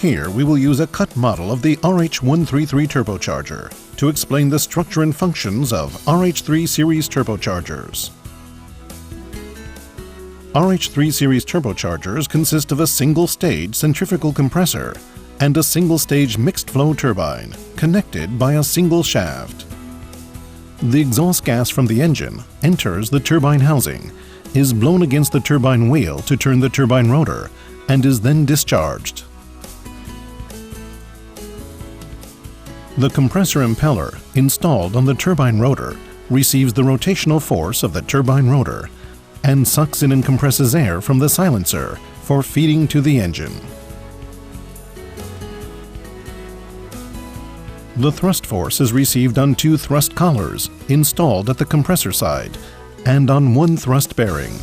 Here we will use a cut model of the RH133 turbocharger to explain the structure and functions of RH3 series turbochargers. RH3 series turbochargers consist of a single-stage centrifugal compressor and a single-stage mixed-flow turbine connected by a single shaft. The exhaust gas from the engine enters the turbine housing, is blown against the turbine wheel to turn the turbine rotor, and is then discharged. The compressor impeller installed on the turbine rotor receives the rotational force of the turbine rotor and sucks in and compresses air from the silencer for feeding to the engine. The thrust force is received on 2 thrust collars installed at the compressor side and on 1 thrust bearing.